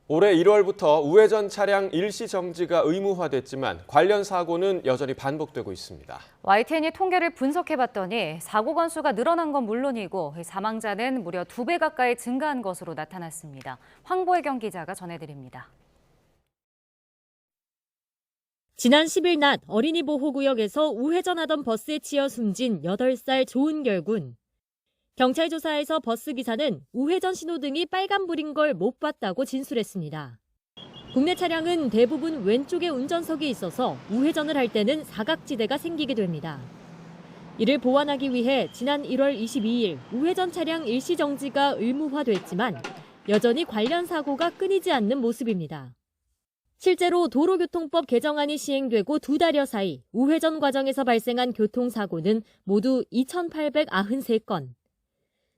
올해 1월부터 우회전 차량 일시 정지가 의무화됐지만 관련 사고는 여전히 반복되고 있습니다. YTN이 통계를 분석해봤더니 사고 건수가 늘어난 건 물론이고 사망자는 무려 2배 가까이 증가한 것으로 나타났습니다. 황보혜경 기자가 전해드립니다. 지난 10일 낮 어린이 보호구역에서 우회전하던 버스에 치여 숨진 8살 조은결 군. 경찰 조사에서 버스 기사는 우회전 신호등이 빨간불인 걸 못 봤다고 진술했습니다. 국내 차량은 대부분 왼쪽에 운전석이 있어서 우회전을 할 때는 사각지대가 생기게 됩니다. 이를 보완하기 위해 지난 1월 22일 우회전 차량 일시 정지가 의무화됐지만 여전히 관련 사고가 끊이지 않는 모습입니다. 실제로 도로교통법 개정안이 시행되고 2달여 사이 우회전 과정에서 발생한 교통사고는 모두 2,893건.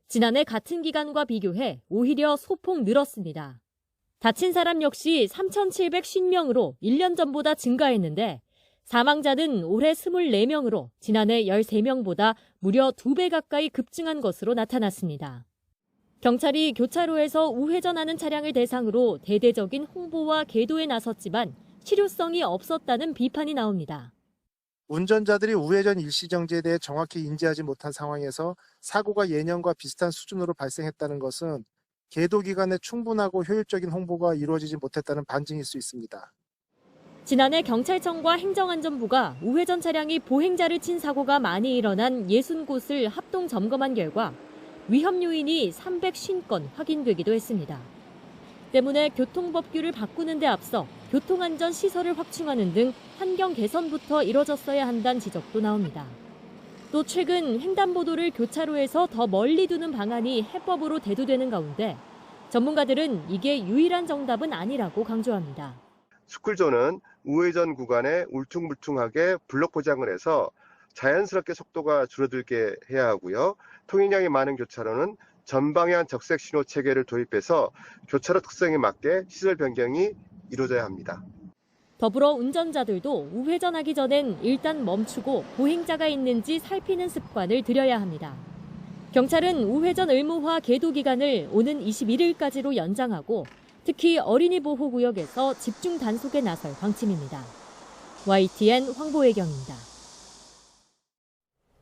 지난해 같은 기간과 비교해 오히려 소폭 늘었습니다. 다친 사람 역시 3,750명으로 1년 전보다 증가했는데 사망자는 올해 24명으로 지난해 13명보다 무려 2배 가까이 급증한 것으로 나타났습니다. 경찰이 교차로에서 우회전하는 차량을 대상으로 대대적인 홍보와 계도에 나섰지만 실효성이 없었다는 비판이 나옵니다. 운전자들이 우회전 일시정지에 대해 정확히 인지하지 못한 상황에서 사고가 예년과 비슷한 수준으로 발생했다는 것은 계도 기간에 충분하고 효율적인 홍보가 이루어지지 못했다는 반증일 수 있습니다. 지난해 경찰청과 행정안전부가 우회전 차량이 보행자를 친 사고가 많이 일어난 60곳을 합동 점검한 결과 위험 요인이 350건 확인되기도 했습니다. 때문에 교통법규를 바꾸는 데 앞서 교통안전 시설을 확충하는 등 환경 개선부터 이뤄졌어야 한다는 지적도 나옵니다. 또 최근 횡단보도를 교차로에서 더 멀리 두는 방안이 해법으로 대두되는 가운데 전문가들은 이게 유일한 정답은 아니라고 강조합니다. 스쿨존은 우회전 구간에 울퉁불퉁하게 블록 포장을 해서 자연스럽게 속도가 줄어들게 해야 하고요. 통행량이 많은 교차로는 전방향 적색 신호 체계를 도입해서 교차로 특성에 맞게 시설 변경이 이루어져야 합니다. 더불어 운전자들도 우회전하기 전엔 일단 멈추고 보행자가 있는지 살피는 습관을 들여야 합니다. 경찰은 우회전 의무화 계도 기간을 오는 21일까지로 연장하고 특히 어린이 보호구역에서 집중 단속에 나설 방침입니다. YTN 황보혜경입니다.